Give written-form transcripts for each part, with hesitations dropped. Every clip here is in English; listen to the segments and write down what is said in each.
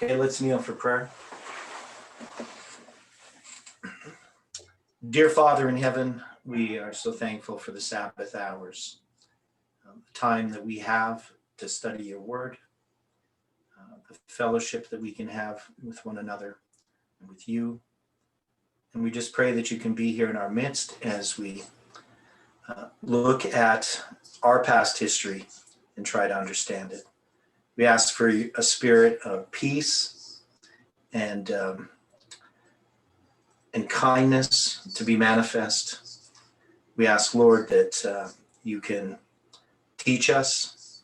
Okay, let's kneel for prayer. Dear Father in heaven, we are so thankful for the Sabbath hours, the time that we have to study your word, the fellowship that we can have with one another and with you. And we just pray that you can be here in our midst as we look at our past history and try to understand it. We ask for a spirit of peace and kindness to be manifest. We ask, Lord, that you can teach us.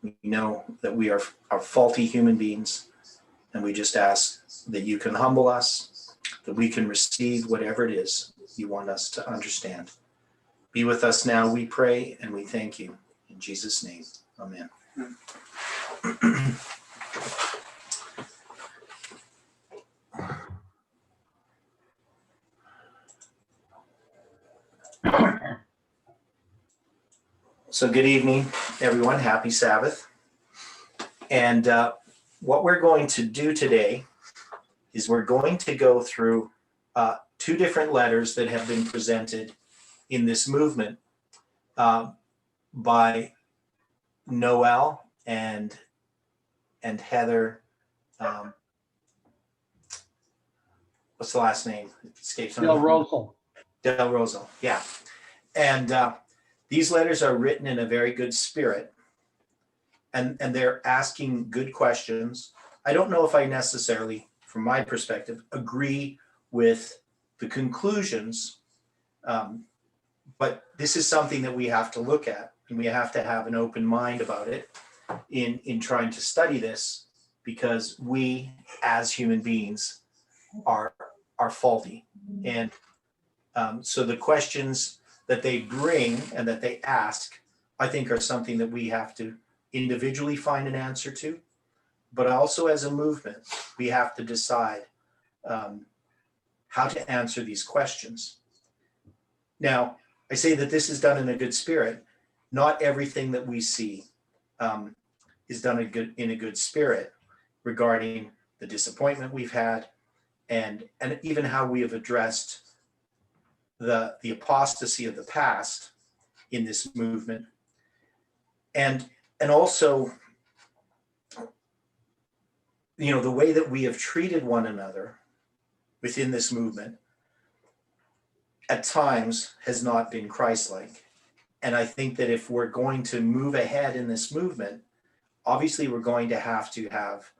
We know that we are faulty human beings, and we just ask that you can humble us, that we can receive whatever it is you want us to understand. Be with us now, we pray, and we thank you. In Jesus' name, amen. So good evening, everyone. Happy Sabbath. And what we're going to do today is we're going to go through two different letters that have been presented in this movement by Noel and Heather. What's the last name? It escapes me. Del Rosal. Del Rosal, yeah. And these letters are written in a very good spirit, and they're asking good questions. I don't know if I necessarily, from my perspective, agree with the conclusions, but this is something that we have to look at, and we have to have an open mind about it in trying to study this, because we as human beings are faulty. And so the questions that they bring and that they ask, I think, are something that we have to individually find an answer to, but also as a movement, we have to decide how to answer these questions. Now, I say that this is done in a good spirit. Not everything that we see is done in a good spirit regarding the disappointment we've had, and even how we have addressed the apostasy of the past in this movement, and also, you know, the way that we have treated one another within this movement at times has not been Christ-like. And I think that if we're going to move ahead in this movement, obviously we're going to have to have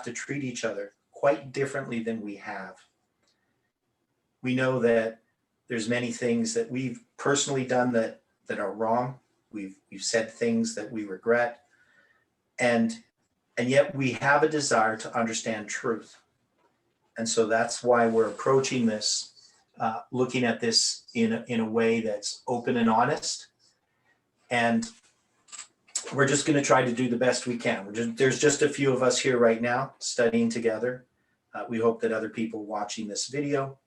to treat each other quite differently than we have. We know that there's many things that we've personally done that are wrong. We've said things that we regret, and yet we have a desire to understand truth. And so that's why we're approaching this, looking at this in a way that's open and honest. And we're just going to try to do the best we can. There's just a few of us here right now studying together. We hope that other people watching this video,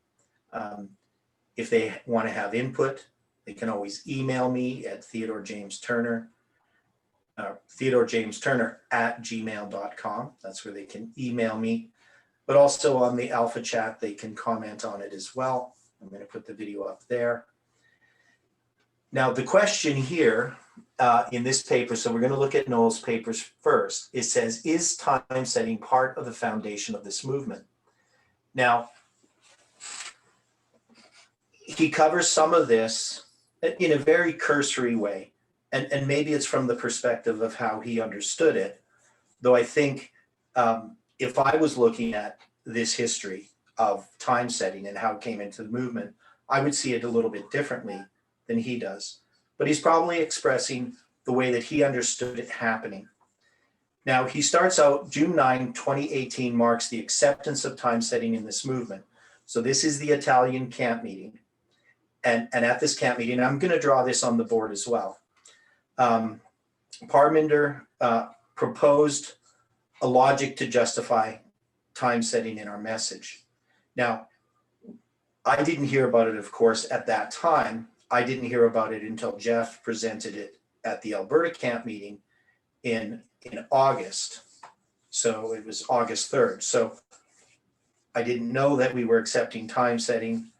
if they want to have input, they can always email me at theodorejamestourner@gmail.com. That's where they can email me. But also on the Alpha Chat, they can comment on it as well. I'm going to put the video up there. Now, the question here in this paper, so we're going to look at Noel's papers first. It says, is time setting part of the foundation of this movement? Now, he covers some of this in a very cursory way, and maybe it's from the perspective of how he understood it, though I think if I was looking at this history of time setting and how it came into the movement, I would see it a little bit differently than he does. But he's probably expressing the way that he understood it happening. Now, he starts out, June 9, 2018 marks the acceptance of time setting in this movement. So this is the Italian camp meeting. And at this camp meeting, I'm going to draw this on the board as well. Parminder proposed a logic to justify time setting in our message. Now, I didn't hear about it, of course, at that time. I didn't hear about it until Jeff presented it at the Alberta camp meeting in August So it was August 3rd. So I didn't know that we were accepting time setting.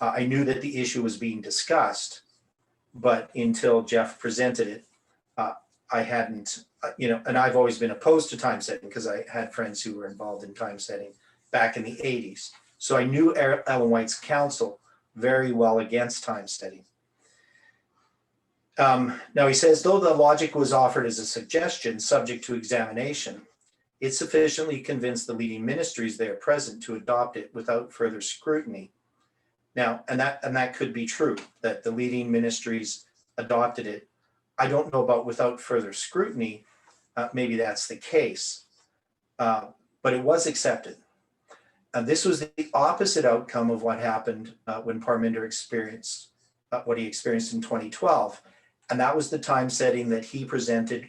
I knew that the issue was being discussed, but until Jeff presented it, I hadn't, and I've always been opposed to time setting because I had friends who were involved in time setting back in the 80s. So I knew Ellen White's counsel very well against time setting. Now he says, though the logic was offered as a suggestion subject to examination, it sufficiently convinced the leading ministries there present to adopt it without further scrutiny. Now, and that could be true, that the leading ministries adopted it. I don't know about without further scrutiny. Maybe that's the case, but it was accepted. And this was the opposite outcome of what happened when Parminder experienced what he experienced in 2012. And that was the time setting that he presented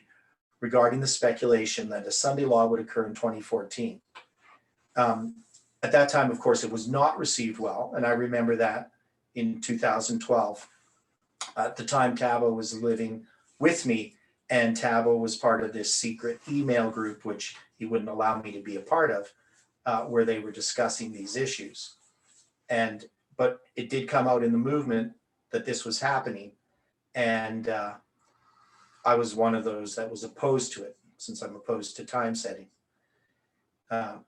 regarding the speculation that a Sunday law would occur in 2014. At that time, of course, it was not received well. And I remember that in 2012. At the time, Tabo was living with me, and Tabo was part of this secret email group, which he wouldn't allow me to be a part of, where they were discussing these issues. But it did come out in the movement that this was happening. And I was one of those that was opposed to it, since I'm opposed to time setting.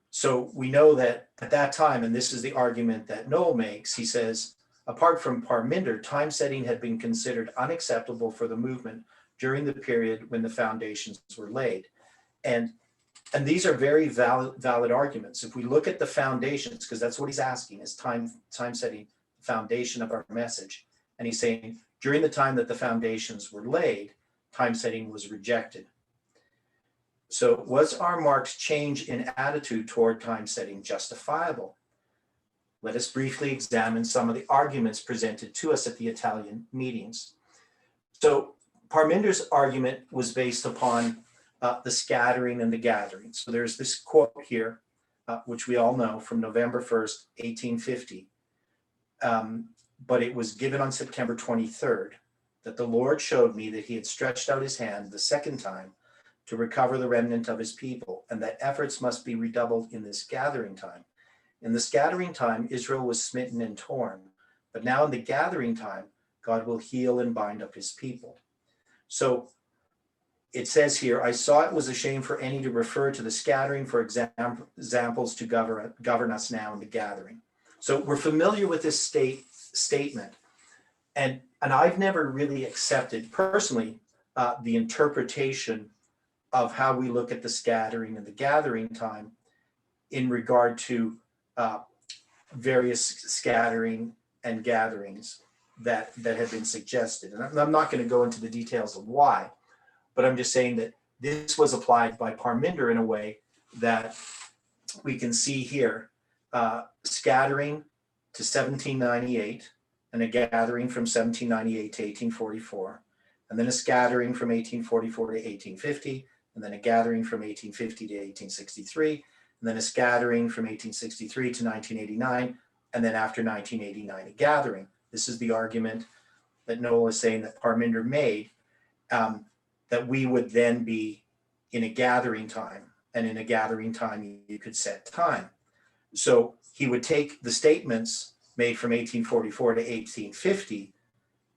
So we know that at that time, and this is the argument that Noel makes, he says, apart from Parminder, time setting had been considered unacceptable for the movement during the period when the foundations were laid. And these are very valid arguments. If we look at the foundations, because that's what he's asking, is time setting the foundation of our message. And he's saying, during the time that the foundations were laid, time setting was rejected. So was R. Mark's change in attitude toward time setting justifiable? Let us briefly examine some of the arguments presented to us at the Italian meetings. So Parminder's argument was based upon the scattering and the gathering. So there's this quote here, which we all know from November 1st, 1850. But it was given on September 23rd, that the Lord showed me that he had stretched out his hand the second time to recover the remnant of his people, and that efforts must be redoubled in this gathering time. In the scattering time, Israel was smitten and torn, but now in the gathering time, God will heal and bind up his people. So it says here, I saw it was a shame for any to refer to the scattering for examples to govern us now in the gathering. So we're familiar with this statement, and I've never really accepted personally the interpretation of how we look at the scattering and the gathering time in regard to various scattering and gatherings that have been suggested. And I'm not going to go into the details of why, but I'm just saying that this was applied by Parminder in a way that we can see here, scattering to 1798, and a gathering from 1798 to 1844, and then a scattering from 1844 to 1850, and then a gathering from 1850 to 1863, and then a scattering from 1863 to 1989, and then after 1989, a gathering. This is the argument that Noel is saying that Parminder made, that we would then be in a gathering time, and in a gathering time, you could set time. So he would take the statements made from 1844 to 1850,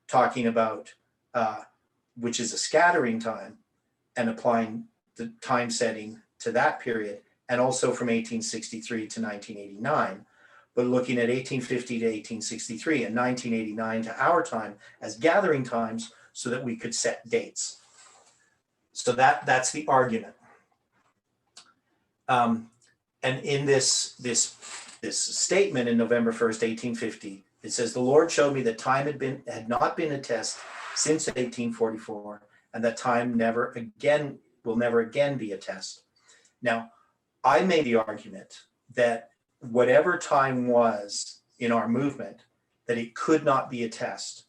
talking about, which is a scattering time, and applying the time setting to that period, and also from 1863 to 1989, but looking at 1850 to 1863 and 1989 to our time as gathering times so that we could set dates. So that's the argument. And in this statement in November 1st, 1850, it says, the Lord showed me that time had not been a test since 1844, and that time will never again be a test. Now, I made the argument that whatever time was in our movement, that it could not be a test.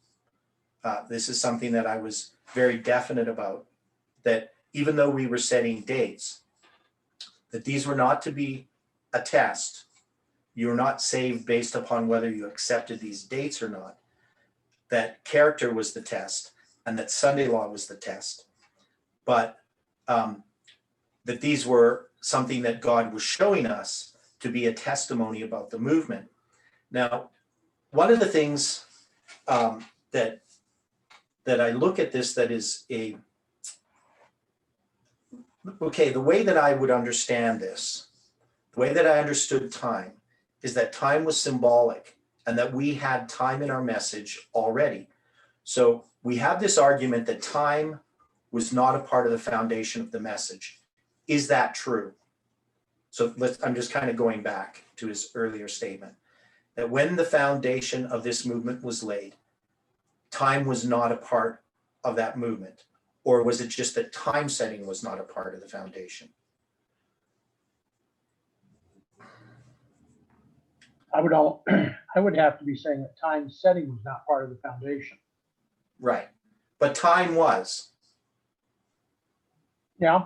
This is something that I was very definite about, that even though we were setting dates, that these were not to be a test. You were not saved based upon whether you accepted these dates or not. That character was the test, and that Sunday law was the test. But that these were something that God was showing us to be a testimony about the movement. Now, one of the things that I look at this that is the way that I would understand this, the way that I understood time, is that time was symbolic and that we had time in our message already. So we have this argument that time was not a part of the foundation of the message. Is that true? So I'm just kind of going back to his earlier statement, that when the foundation of this movement was laid, time was not a part of that movement? Or was it just that time setting was not a part of the foundation? I would have to be saying that time setting was not part of the foundation. Right. But time was. Yeah,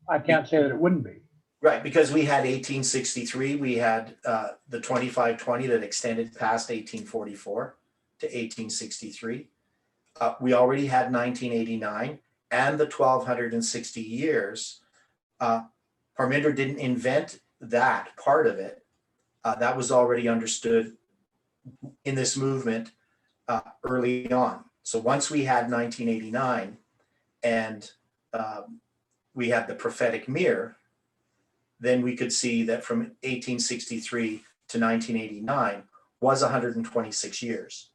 I can't say that it wouldn't be. Right, because we had 1863, we had the 2520 that extended past 1844 to 1863. We already had 1989 and the 1260 years. Parminder didn't invent that part of it. That was already understood in this movement early on. So once we had 1989 and we had the prophetic mirror, then we could see that from 1863 to 1989 was 126 years.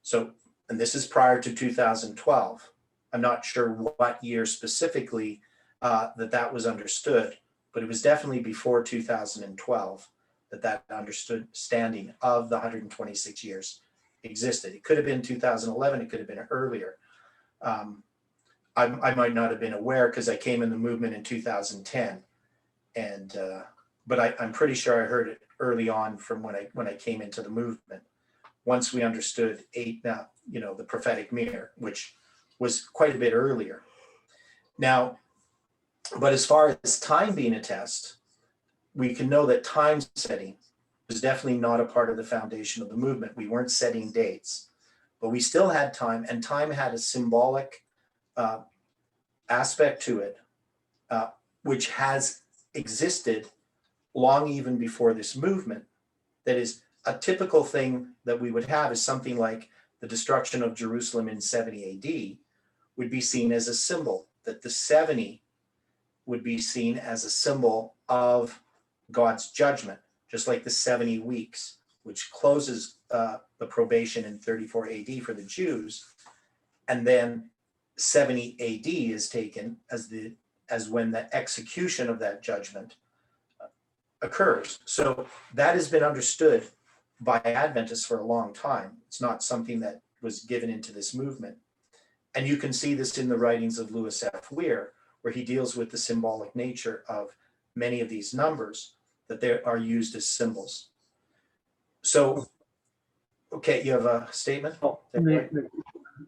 So, and this is prior to 2012. I'm not sure what year specifically that was understood, but it was definitely before 2012 that understanding of the 126 years existed. It could have been 2011, it could have been earlier. I might not have been aware because I came in the movement in 2010. And but I'm pretty sure I heard it early on from when I came into the movement. Once we understood the prophetic mirror, which was quite a bit earlier. Now, but as far as time being a test, we can know that time setting was definitely not a part of the foundation of the movement. We weren't setting dates, but we still had time, and time had a symbolic aspect to it, which has existed long even before this movement. That is, a typical thing that we would have is something like the destruction of Jerusalem in 70 AD would be seen as a symbol, that the 70 would be seen as a symbol of God's judgment, just like the 70 weeks, which closes the probation in 34 AD for the Jews. And then 70 AD is taken as when the execution of that judgment occurs. So that has been understood by Adventists for a long time. It's not something that was given into this movement. And you can see this in the writings of Lewis F. Weir, where he deals with the symbolic nature of many of these numbers, that they are used as symbols. So, okay, you have a statement?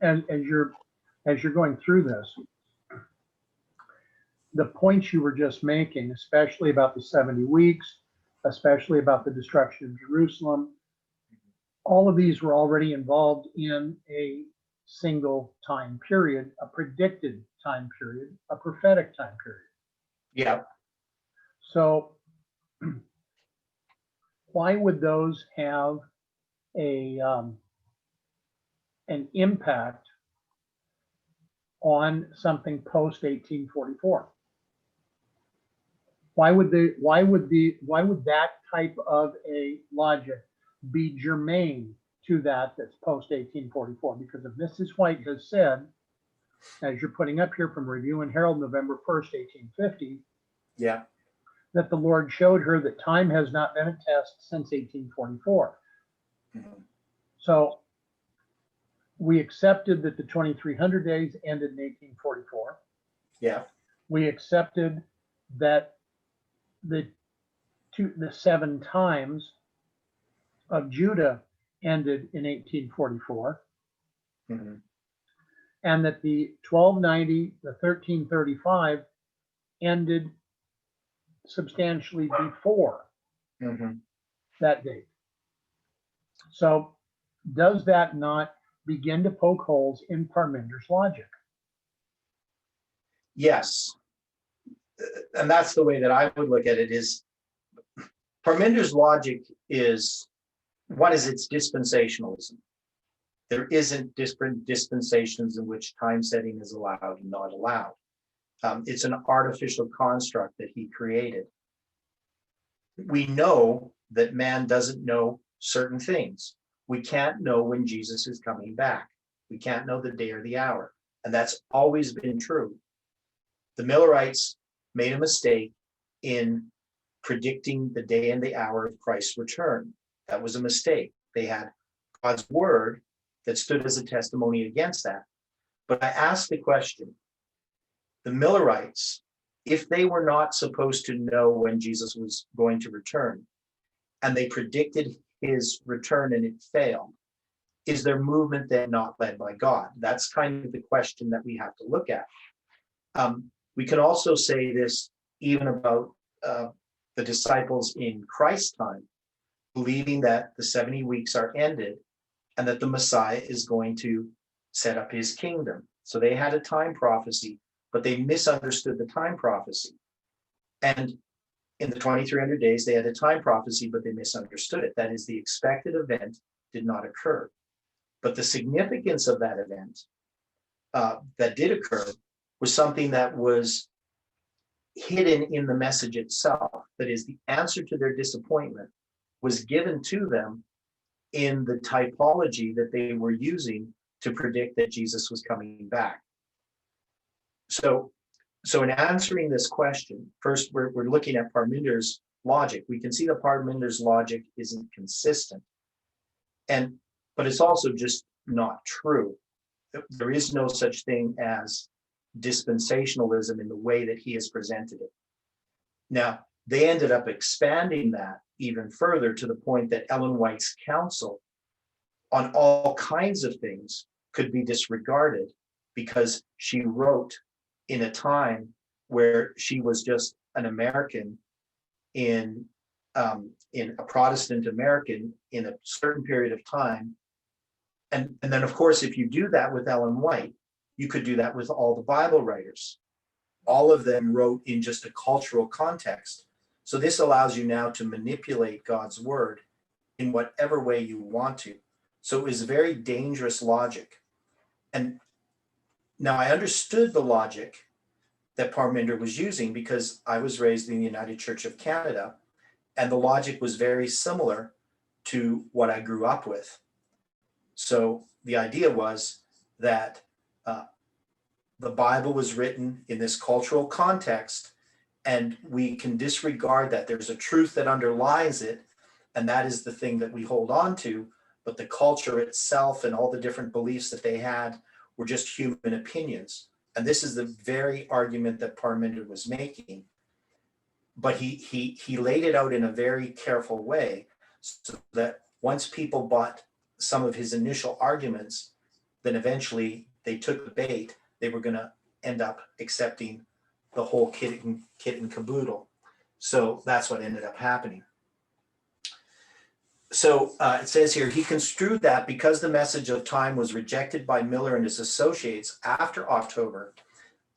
As you're going through this, the points you were just making, especially about the 70 weeks, especially about the destruction of Jerusalem, all of these were already involved in a single time period, a predicted time period, a prophetic time period. Yeah. So why would those have an impact on something post 1844? Why would that type of a logic be germane to that's post 1844? Because if Mrs. White has said, as you're putting up here from Review and Herald, November 1st, 1850, yeah, that the Lord showed her that time has not been a test since 1844. Mm-hmm. So we accepted that the 2300 days ended in 1844. Yeah. We accepted that the 7 times of Judah ended in 1844. Mm-hmm. And that the 1290, the 1335 ended substantially before that date. So does that not begin to poke holes in Parminder's logic? Yes. and that's the way that I would look at it, is Parminder's logic is, one is it's dispensationalism. There isn't different dispensations in which time setting is allowed and not allowed. It's an artificial construct that he created. We know that man doesn't know certain things. We can't know when Jesus is coming back. We can't know the day or the hour. And that's always been true. The Millerites made a mistake in predicting the day and the hour of Christ's return. That was a mistake. They had God's word that stood as a testimony against that. But I asked the question, the Millerites, if they were not supposed to know when Jesus was going to return, and they predicted his return and it failed, is their movement then not led by God? That's kind of the question that we have to look at. We can also say this even about the disciples in Christ's time, believing that the 70 weeks are ended and that the Messiah is going to set up his kingdom. So they had a time prophecy, but they misunderstood the time prophecy. And in the 2300 days, they had a time prophecy, but they misunderstood it. That is, the expected event did not occur. But the significance of that event that did occur was something that was hidden in the message itself. That is, the answer to their disappointment was given to them in the typology that they were using to predict that Jesus was coming back. So in answering this question, first we're looking at Parminder's logic. We can see that Parminder's logic isn't consistent, but it's also just not true. There is no such thing as dispensationalism in the way that he has presented it. Now, they ended up expanding that even further to the point that Ellen White's counsel on all kinds of things could be disregarded because she wrote in a time where she was just an American in a Protestant American in a certain period of time. And then, of course, if you do that with Ellen White, you could do that with all the Bible writers. All of them wrote in just a cultural context. So this allows you now to manipulate God's word in whatever way you want to. So it was very dangerous logic. And now I understood the logic that Parminder was using because I was raised in the United Church of Canada, and the logic was very similar to what I grew up with. So the idea was that the Bible was written in this cultural context, and we can disregard that. There's a truth that underlies it, and that is the thing that we hold on to. But the culture itself and all the different beliefs that they had were just human opinions. And this is the very argument that Parminder was making. But he laid it out in a very careful way so that once people bought some of his initial arguments, then eventually they took the bait. They were going to end up accepting the whole kit and caboodle. So that's what ended up happening. So it says here, he construed that because the message of time was rejected by Miller and his associates after October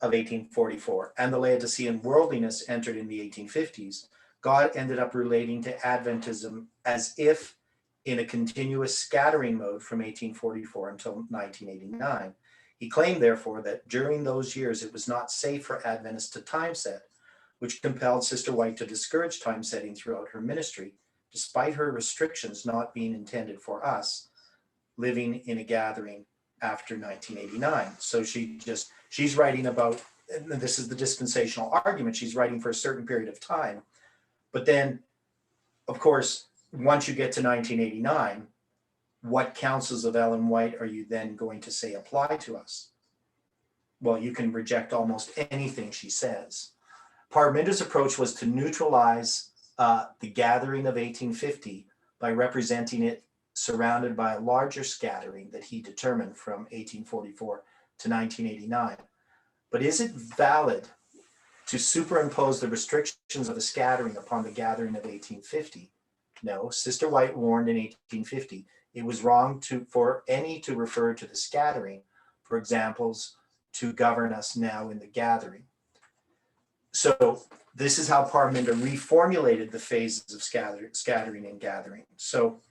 of 1844, and the Laodicean worldliness entered in the 1850s, God ended up relating to Adventism as if in a continuous scattering mode from 1844 until 1989. He claimed, therefore, that during those years it was not safe for Adventists to time set, which compelled Sister White to discourage time setting throughout her ministry, despite her restrictions not being intended for us living in a gathering after 1989. So she's writing about, and this is the dispensational argument, she's writing for a certain period of time. But then, of course, once you get to 1989, what counsels of Ellen White are you then going to say apply to us? Well, you can reject almost anything she says. Parminder's approach was to neutralize the gathering of 1850 by representing it surrounded by a larger scattering that he determined from 1844 to 1989. But is it valid to superimpose the restrictions of the scattering upon the gathering of 1850? No, Sister White warned in 1850 it was wrong for any to refer to the scattering, for examples, to govern us now in the gathering. So this is how Parminder reformulated the phases of scattering and gathering. So,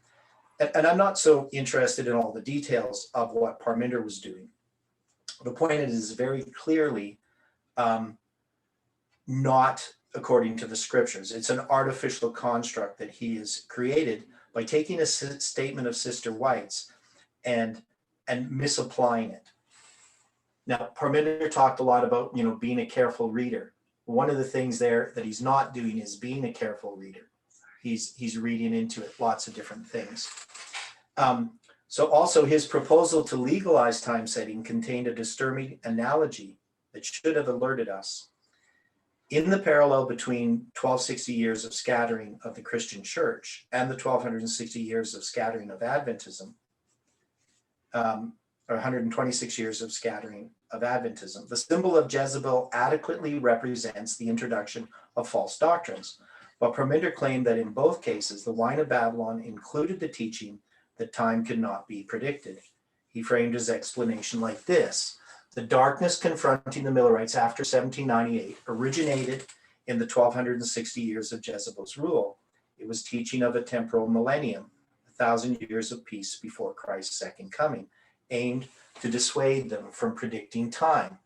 and I'm not so interested in all the details of what Parminder was doing. The point is very clearly not according to the scriptures. It's an artificial construct that he has created by taking a statement of Sister White's and misapplying it. Now, Parminder talked a lot about, being a careful reader. One of the things there that he's not doing is being a careful reader. He's reading into it lots of different things. So also his proposal to legalize time setting contained a disturbing analogy that should have alerted us. In the parallel between 1260 years of scattering of the Christian church and the 1260 years of scattering of Adventism, or 126 years of scattering of Adventism, the symbol of Jezebel adequately represents the introduction of false doctrines. But Parminder claimed that in both cases, the wine of Babylon included the teaching that time could not be predicted. He framed his explanation like this: the darkness confronting the Millerites after 1798 originated in the 1260 years of Jezebel's rule. It was teaching of a temporal millennium, 1,000 years of peace before Christ's second coming, aimed to dissuade them from predicting time.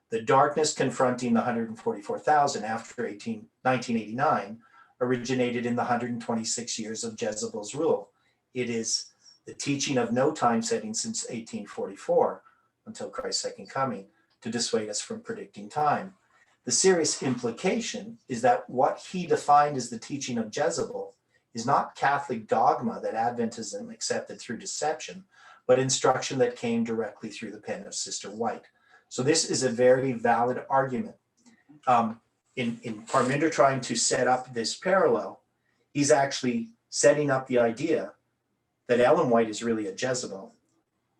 The darkness confronting the 144,000 after 1989 originated in the 126 years of Jezebel's rule. It is the teaching of no time setting since 1844 until Christ's second coming to dissuade us from predicting time. The serious implication is that what he defined as the teaching of Jezebel is not Catholic dogma that Adventism accepted through deception, but instruction that came directly through the pen of Sister White. So this is a very valid argument. In Parminder trying to set up this parallel, he's actually setting up the idea that Ellen White is really a Jezebel,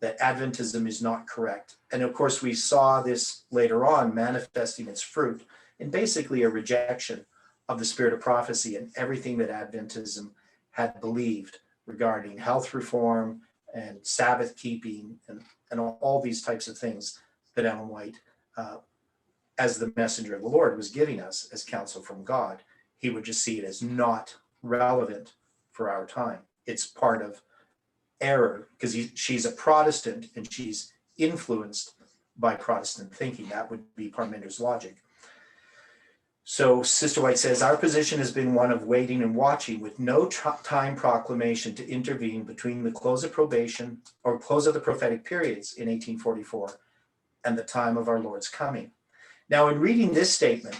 that Adventism is not correct. And of course, we saw this later on manifesting its fruit in basically a rejection of the spirit of prophecy and everything that Adventism had believed regarding health reform and Sabbath keeping and all these types of things that Ellen White, as the messenger of the Lord, was giving us as counsel from God. He would just see it as not relevant for our time. It's part of error because she's a Protestant and she's influenced by Protestant thinking. That would be Parminder's logic. So Sister White says, our position has been one of waiting and watching with no time proclamation to intervene between the close of probation or close of the prophetic periods in 1844 and the time of our Lord's coming. Now, in reading this statement,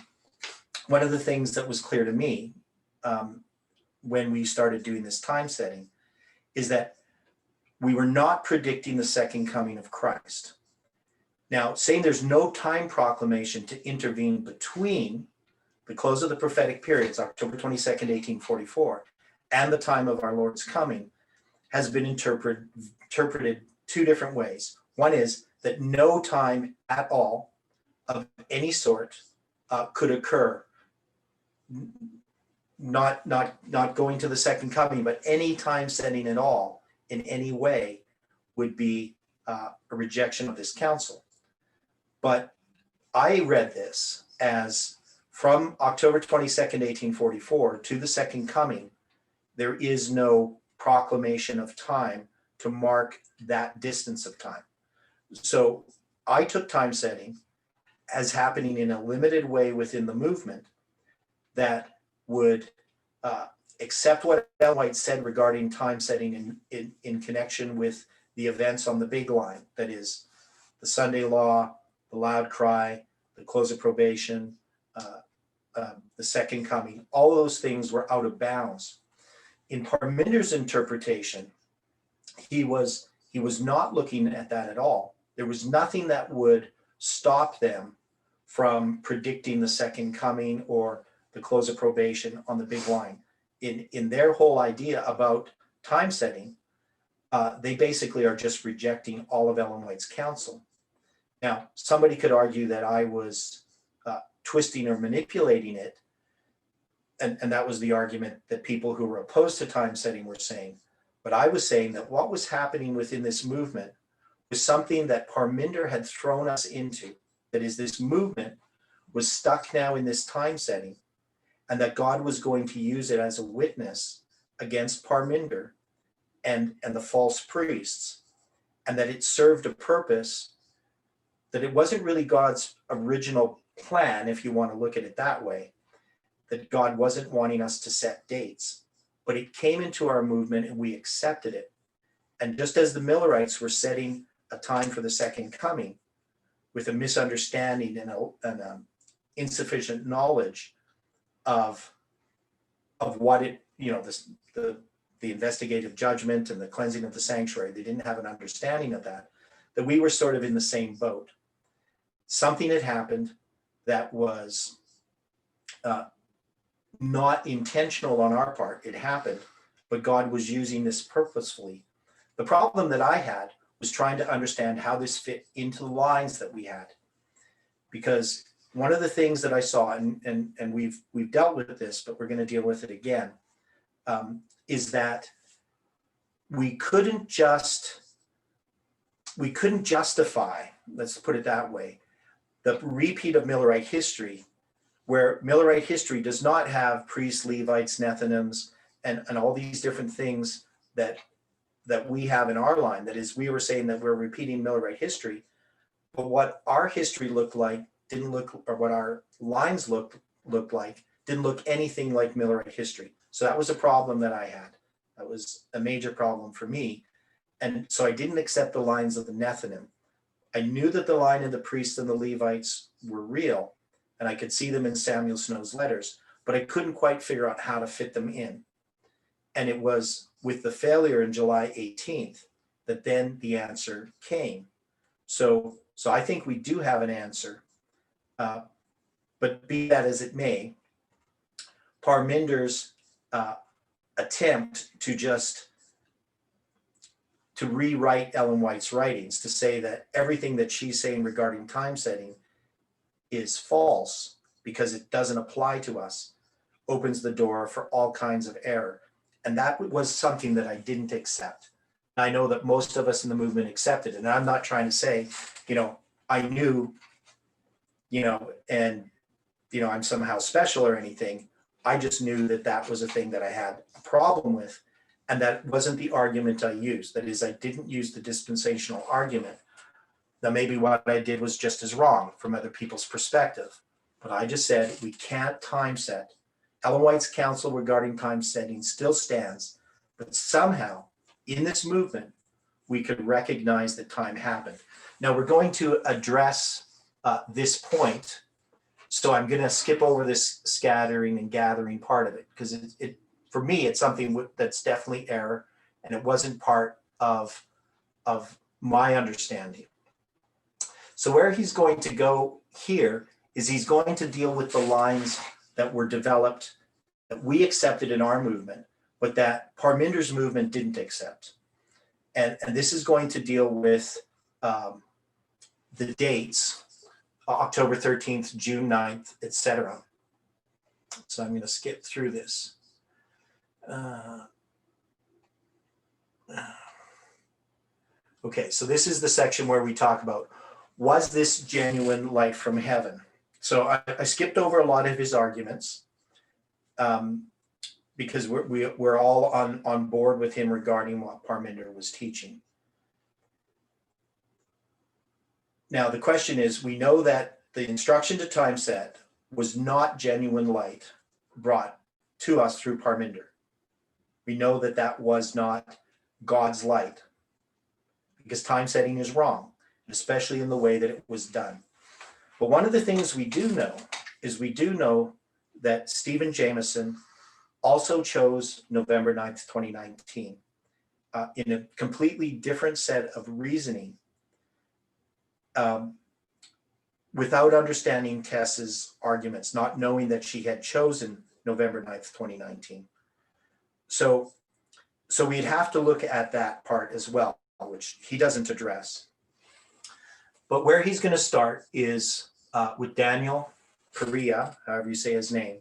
one of the things that was clear to me when we started doing this time setting is that we were not predicting the second coming of Christ. Now, saying there's no time proclamation to intervene between the close of the prophetic periods, October 22nd, 1844, and the time of our Lord's coming, has been interpreted two different ways. One is that no time at all of any sort could occur, not going to the second coming, but any time setting at all in any way would be a rejection of this counsel. But I read this as from October 22nd, 1844 to the second coming, there is no proclamation of time to mark that distance of time. So I took time setting as happening in a limited way within the movement that would accept what Ellen White said regarding time setting in connection with the events on the big line, that is the Sunday law, the loud cry, the close of probation, the second coming. All those things were out of bounds. In Parminder's interpretation, he was not looking at that at all. There was nothing that would stop them from predicting the second coming or the close of probation on the big line. In their whole idea about time setting, they basically are just rejecting all of Ellen White's counsel. Now, somebody could argue that I was twisting or manipulating it, and that was the argument that people who were opposed to time setting were saying. But I was saying that what was happening within this movement was something that Parminder had thrown us into. That is, this movement was stuck now in this time setting, and that God was going to use it as a witness against Parminder and the false priests, and that it served a purpose, that it wasn't really God's original plan, if you want to look at it that way, that God wasn't wanting us to set dates, but it came into our movement and we accepted it. And just as the Millerites were setting a time for the second coming with a misunderstanding and insufficient knowledge of what it, the investigative judgment and the cleansing of the sanctuary, they didn't have an understanding of that we were sort of in the same boat. Something had happened that was not intentional on our part. It happened, but God was using this purposefully. The problem that I had was trying to understand how this fit into the lines that we had. Because one of the things that I saw, and we've dealt with this, but we're going to deal with it again, is that we couldn't justify, let's put it that way, the repeat of Millerite history, where Millerite history does not have priests, Levites, Nethinims, and all these different things that we have in our line. That is, we were saying that we're repeating Millerite history, but what our history looked like didn't look, or what our lines looked like, didn't look anything like Millerite history. So that was a problem that I had. That was a major problem for me. And so I didn't accept the lines of the Nethinim. I knew that the line of the priests and the Levites were real, and I could see them in Samuel Snow's letters, but I couldn't quite figure out how to fit them in. And it was with the failure in July 18th that then the answer came. So I think we do have an answer, but be that as it may, Parminder's attempt to rewrite Ellen White's writings, to say that everything that she's saying regarding time setting is false because it doesn't apply to us, opens the door for all kinds of error. And that was something that I didn't accept. I know that most of us in the movement accepted it. And I'm not trying to say, I knew, and, I'm somehow special or anything. I just knew that that was a thing that I had a problem with. And that wasn't the argument I used. That is, I didn't use the dispensational argument. Now, maybe what I did was just as wrong from other people's perspective. But I just said, we can't time set. Ellen White's counsel regarding time setting still stands. But somehow, in this movement, we could recognize that time happened. Now, we're going to address this point. So I'm going to skip over this scattering and gathering part of it, because it for me, it's something that's definitely error, and it wasn't part of my understanding. So where he's going to go here is he's going to deal with the lines that were developed, that we accepted in our movement, but that Parminder's movement didn't accept. And this is going to deal with the dates, October 13th, June 9th, etc. So I'm going to skip through this. Okay, so this is the section where we talk about, was this genuine light from heaven? So I skipped over a lot of his arguments because we're all on board with him regarding what Parminder was teaching. Now the question is, we know that the instruction to time set was not genuine light brought to us through Parminder. We know that that was not God's light, because time setting is wrong, especially in the way that it was done. But one of the things we do know is that Stephen Jameson also chose November 9th, 2019, in a completely different set of reasoning, without understanding Tess's arguments, not knowing that she had chosen November 9th, 2019. So we'd have to look at that part as well, which he doesn't address. But where he's going to start is with Daniel Correa, however you say his name,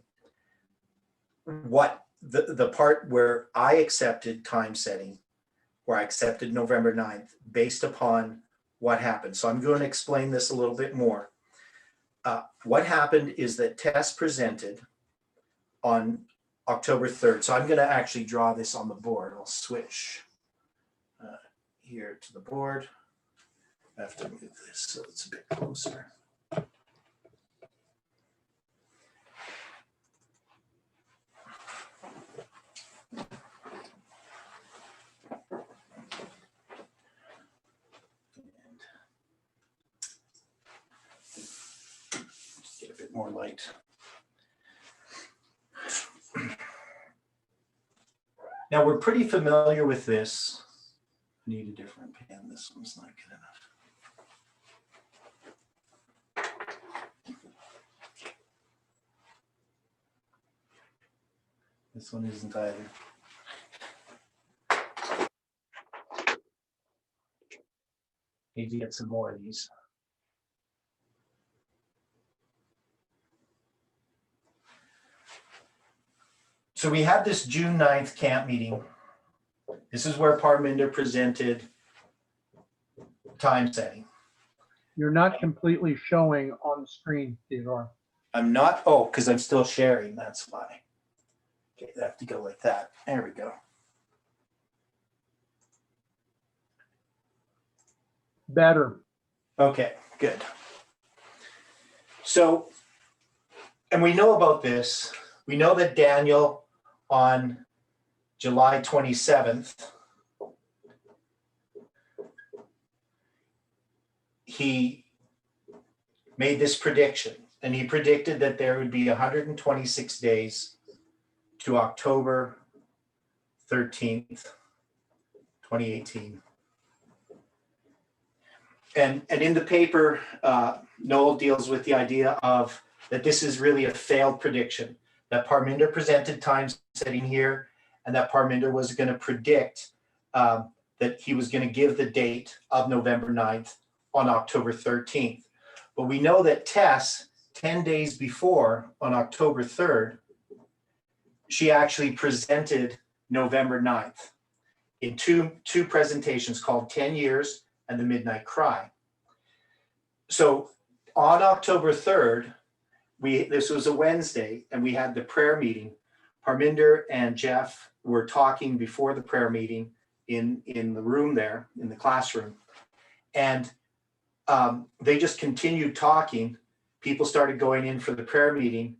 what the part where I accepted time setting, where I accepted November 9th, based upon what happened. So I'm going to explain this a little bit more. what happened is that Tess presented on October 3rd. So I'm going to actually draw this on the board. I'll switch here to the board. I have to move this so it's a bit closer. Just get a bit more light. Now we're pretty familiar with this. I need a different pen. This one's not good enough. This one isn't either. Need to get some more of these. So we had this June 9th camp meeting. This is where Parminder presented time setting. You're not completely showing on the screen, Theodore. I'm not, because I'm still sharing, that's why. Okay, I have to go like that. There we go. Better. Okay, good. So, and we know about this. We know that Daniel on July 27th, he made this prediction, and he predicted that there would be 126 days to October 13th, 2018. And in the paper, Noel deals with the idea of that this is really a failed prediction, that Parminder presented time setting here, and that Parminder was going to predict that he was going to give the date of November 9th on October 13th. But we know that Tess, 10 days before, on October 3rd, she actually presented November 9th in two presentations called 10 Years and The Midnight Cry. So on October 3rd, this was a Wednesday, and we had the prayer meeting. Parminder and Jeff were talking before the prayer meeting in the room there, in the classroom. And they just continued talking. People started going in for the prayer meeting,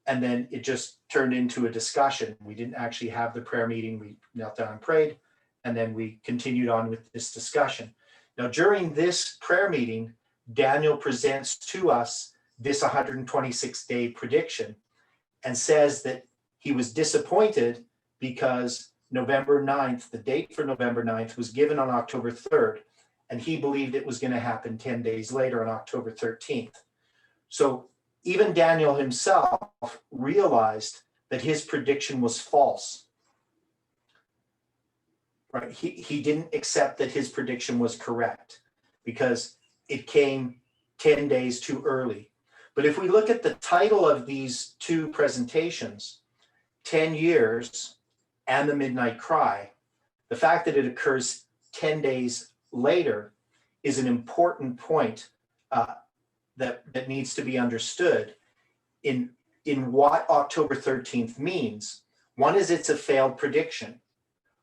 and then it just turned into a discussion. We didn't actually have the prayer meeting. We knelt down and prayed, and then we continued on with this discussion. Now, during this prayer meeting, Daniel presents to us this 126-day prediction and says that he was disappointed because November 9th, the date for November 9th, was given on October 3rd, and he believed it was going to happen 10 days later on October 13th. So even Daniel himself realized that his prediction was false. Right? He didn't accept that his prediction was correct because it came 10 days too early. But if we look at the title of these two presentations, 10 Years and The Midnight Cry, the fact that it occurs 10 days later is an important point that needs to be understood in what October 13th means. One is it's a failed prediction,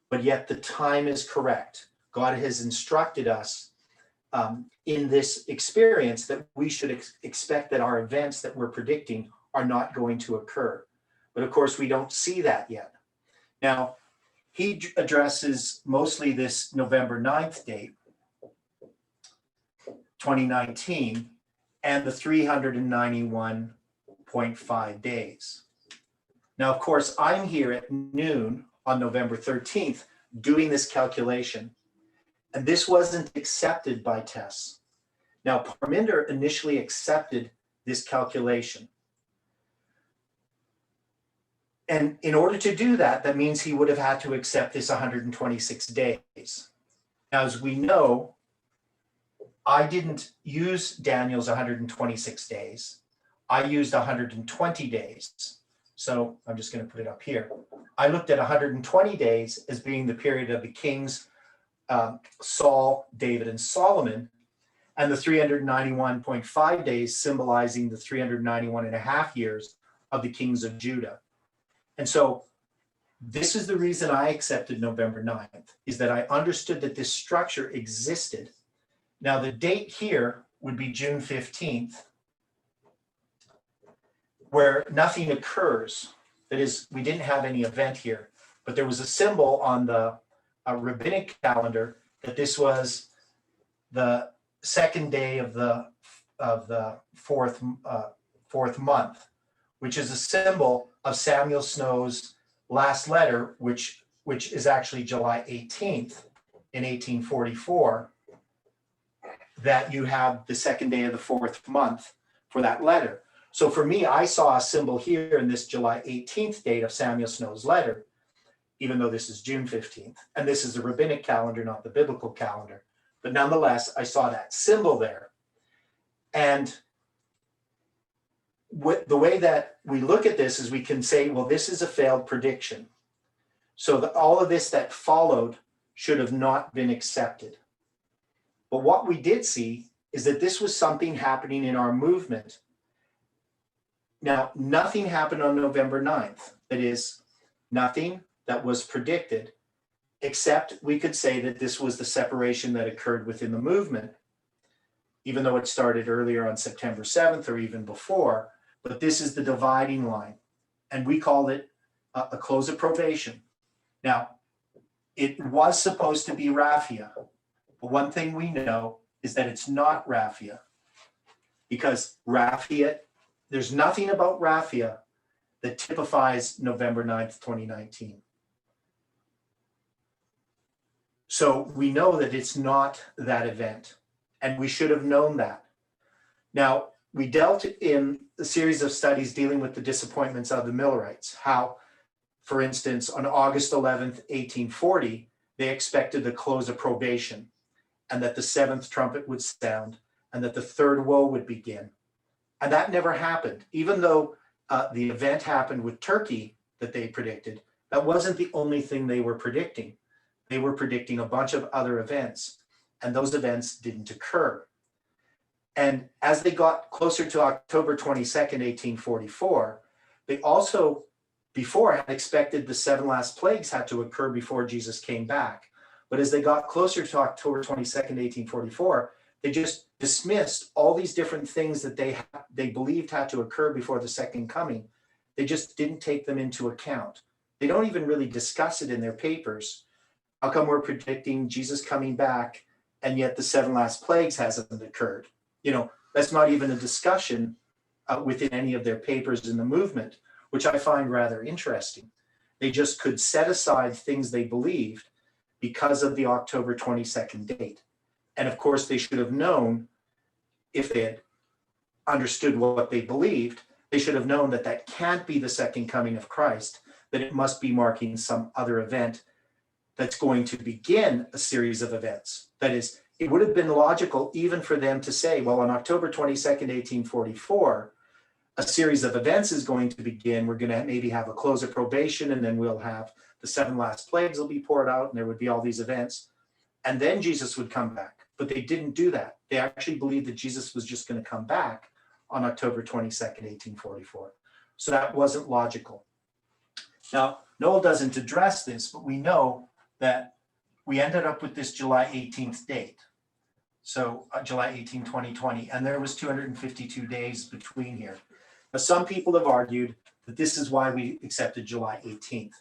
but yet the time is correct. God has instructed us in this experience that we should expect that our events that we're predicting are not going to occur. But of course, we don't see that yet. Now, he addresses mostly this November 9th date, 2019, and the 391.5 days. Now, of course, I'm here at noon on November 13th doing this calculation, and this wasn't accepted by Tess. Now, Parminder initially accepted this calculation. And in order to do that, that means he would have had to accept this 126 days. Now, as we know, I didn't use Daniel's 126 days. I used 120 days. So I'm just going to put it up here. I looked at 120 days as being the period of the kings, Saul, David, and Solomon. and the 391.5 days symbolizing the 391 and a half years of the kings of Judah. And so this is the reason I accepted November 9th, is that I understood that this structure existed. Now the date here would be June 15th, where nothing occurs. That is, we didn't have any event here, but there was a symbol on the rabbinic calendar that this was the second day of the fourth month, which is a symbol of Samuel Snow's last letter, which is actually July 18th in 1844, that you have the second day of the fourth month for that letter. So for me, I saw a symbol here in this July 18th date of Samuel Snow's letter, even though this is June 15th. And this is the rabbinic calendar, not the biblical calendar. But nonetheless, I saw that symbol there. And the way that we look at this is we can say, well, this is a failed prediction. So all of this that followed should have not been accepted. But what we did see is that this was something happening in our movement. Now, nothing happened on November 9th. That is, nothing that was predicted, except we could say that this was the separation that occurred within the movement, even though it started earlier on September 7th or even before. But this is the dividing line, and we call it a close of probation. Now, it was supposed to be raphia, but one thing we know is that it's not raphia, because raphia, there's nothing about raphia that typifies November 9th, 2019. So we know that it's not that event, and we should have known that. Now, we dealt in a series of studies dealing with the disappointments of the Millerites, how, for instance, on August 11th, 1840, they expected the close of probation, and that the seventh trumpet would sound, and that the third woe would begin. And that never happened. Even though the event happened with Turkey that they predicted, that wasn't the only thing they were predicting. They were predicting a bunch of other events, and those events didn't occur. And as they got closer to October 22nd, 1844, they also, before, had expected the 7 last plagues had to occur before Jesus came back. But as they got closer to October 22nd, 1844, they just dismissed all these different things that they believed had to occur before the second coming. They just didn't take them into account. They don't even really discuss it in their papers. How come we're predicting Jesus coming back, and yet the 7 last plagues hasn't occurred? You know, that's not even a discussion within any of their papers in the movement, which I find rather interesting. They just could set aside things they believed because of the October 22nd date. And of course, they should have known, if they had understood what they believed, they should have known that that can't be the second coming of Christ, that it must be marking some other event that's going to begin a series of events. That is, it would have been logical even for them to say, well, on October 22nd, 1844, a series of events is going to begin. We're going to maybe have a close of probation, and then we'll have the 7 last plagues will be poured out, and there would be all these events. And then Jesus would come back. But they didn't do that. They actually believed that Jesus was just going to come back on October 22nd, 1844. So that wasn't logical. Now, Noel doesn't address this, but we know that we ended up with this July 18th date. So July 18, 2020, and there was 252 days between here. Now, some people have argued that this is why we accepted July 18th.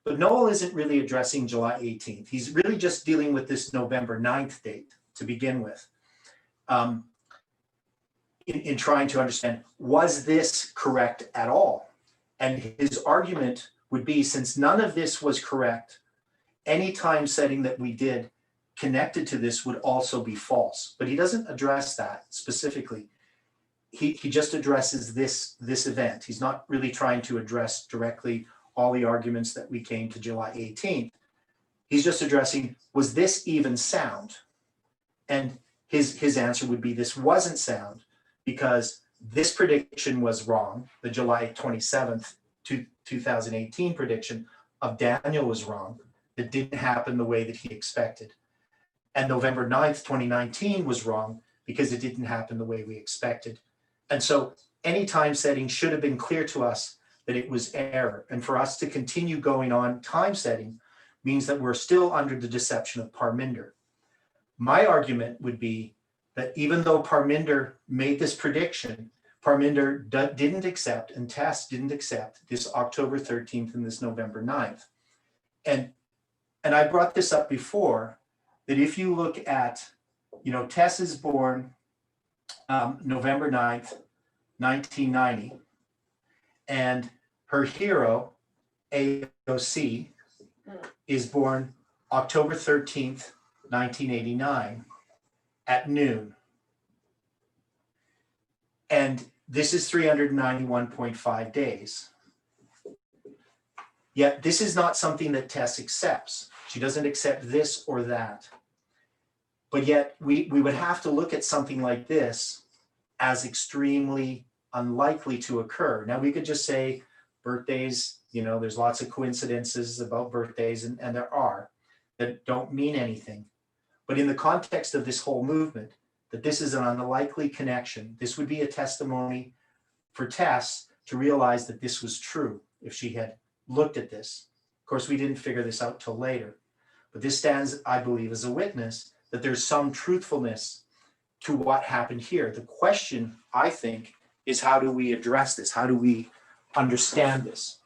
But Noel isn't really addressing July 18th. He's really just dealing with this November 9th date to begin with, in trying to understand, was this correct at all? And his argument would be, since none of this was correct, any time setting that we did connected to this would also be false. But he doesn't address that specifically. He just addresses this event. He's not really trying to address directly all the arguments that we came to July 18th. He's just addressing, was this even sound? And his answer would be, this wasn't sound, because this prediction was wrong. The July 27th, 2018 prediction of Daniel was wrong. It didn't happen the way that he expected. And November 9th, 2019 was wrong, because it didn't happen the way we expected. And so any time setting should have been clear to us that it was error. And for us to continue going on time setting means that we're still under the deception of Parminder. My argument would be that even though Parminder made this prediction, Parminder didn't accept, and Tess didn't accept, this October 13th and this November 9th. And I brought this up before, that if you look at, Tess is born November 9th, 1990, and her hero, AOC, is born October 13th, 1989 at noon. And this is 391.5 days. Yet this is not something that Tess accepts. She doesn't accept this or that. But yet we would have to look at something like this as extremely unlikely to occur. Now we could just say birthdays, there's lots of coincidences about birthdays, and there are, that don't mean anything. But in the context of this whole movement, that this is an unlikely connection, this would be a testimony for Tess to realize that this was true if she had looked at this. Of course, we didn't figure this out till later, but this stands, I believe, as a witness that there's some truthfulness to what happened here. The question, I think, is how do we address this? How do we understand this?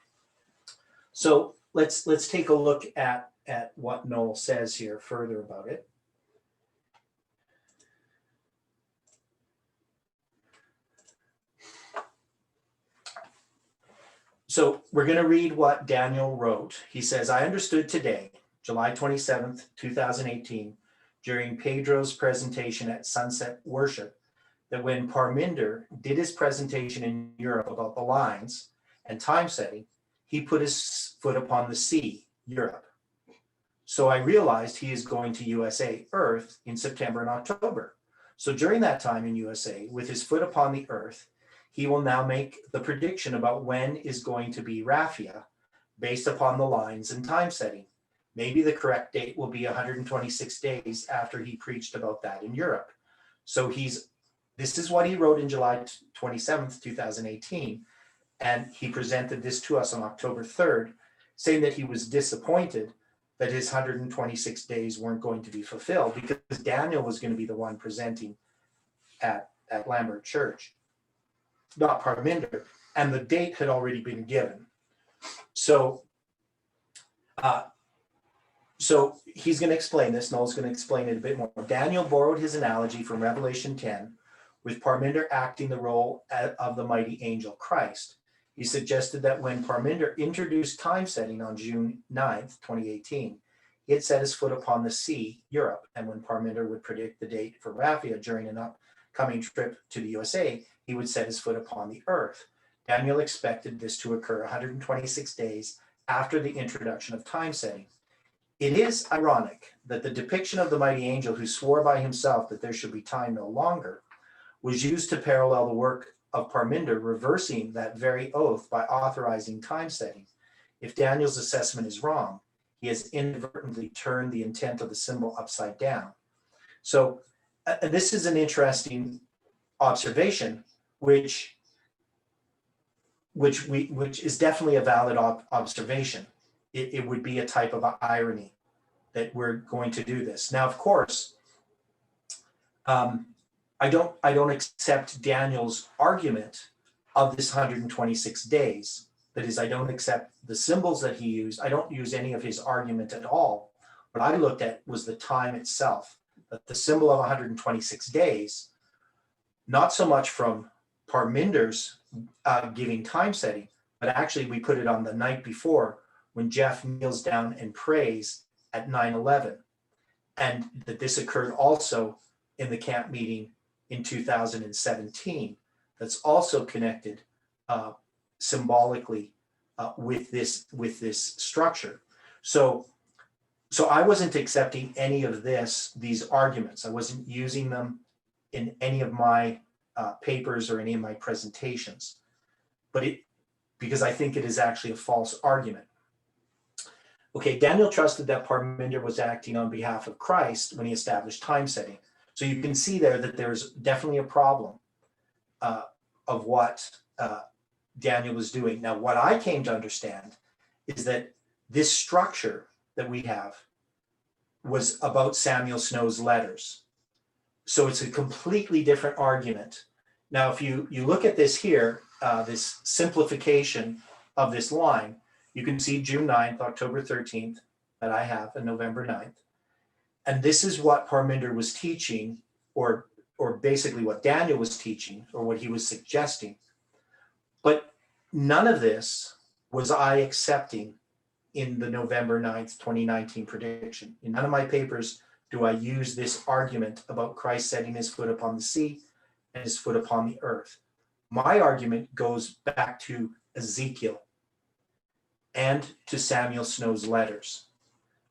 So let's take a look at what Noel says here further about it. So we're going to read what Daniel wrote. He says, I understood today, July 27th, 2018, during Pedro's presentation at Sunset Worship, that when Parminder did his presentation in Europe about the lines and time setting, he put his foot upon the sea, Europe. So I realized he is going to USA, Earth, in September and October. So during that time in USA, with his foot upon the Earth, he will now make the prediction about when is going to be Raphia based upon the lines and time setting. Maybe the correct date will be 126 days after he preached about that in Europe. So this is what he wrote in July 27th, 2018. And he presented this to us on October 3rd, saying that he was disappointed that his 126 days weren't going to be fulfilled because Daniel was going to be the one presenting at Lambert Church, not Parminder, and the date had already been given. So he's going to explain this. Noel's going to explain it a bit more. Daniel borrowed his analogy from Revelation 10, with Parminder acting the role of the mighty angel Christ. He suggested that when Parminder introduced time setting on June 9th, 2018, he had set his foot upon the sea, Europe, and when Parminder would predict the date for Raphia during an upcoming trip to the USA, he would set his foot upon the earth. Daniel expected this to occur 126 days after the introduction of time setting. It is ironic that the depiction of the mighty angel who swore by himself that there should be time no longer was used to parallel the work of Parminder reversing that very oath by authorizing time setting. If Daniel's assessment is wrong, he has inadvertently turned the intent of the symbol upside down. So this is an interesting observation, which is definitely a valid observation. It would be a type of irony that we're going to do this. Now, of course, I don't accept Daniel's argument of this 126 days. That is, I don't accept the symbols that he used. I don't use any of his argument at all. What I looked at was the time itself, that the symbol of 126 days, not so much from Parminder's giving time setting, but actually we put it on the night before when Jeff kneels down and prays at 9/11, and that this occurred also in the camp meeting in 2017. That's also connected symbolically with this structure. So I wasn't accepting any of these arguments. I wasn't using them in any of my papers or any of my presentations, because I think it is actually a false argument. Okay, Daniel trusted that Parminder was acting on behalf of Christ when he established time setting. So you can see there that there's definitely a problem of what Daniel was doing. Now, what I came to understand is that this structure that we have was about Samuel Snow's letters. So it's a completely different argument. Now, if you look at this here, this simplification of this line, you can see June 9th, October 13th that I have, and November 9th. And this is what Parminder was teaching, or basically what Daniel was teaching, or what he was suggesting. But none of this was I accepting in the November 9th, 2019 prediction. In none of my papers do I use this argument about Christ setting his foot upon the sea and his foot upon the earth. My argument goes back to Ezekiel and to Samuel Snow's letters.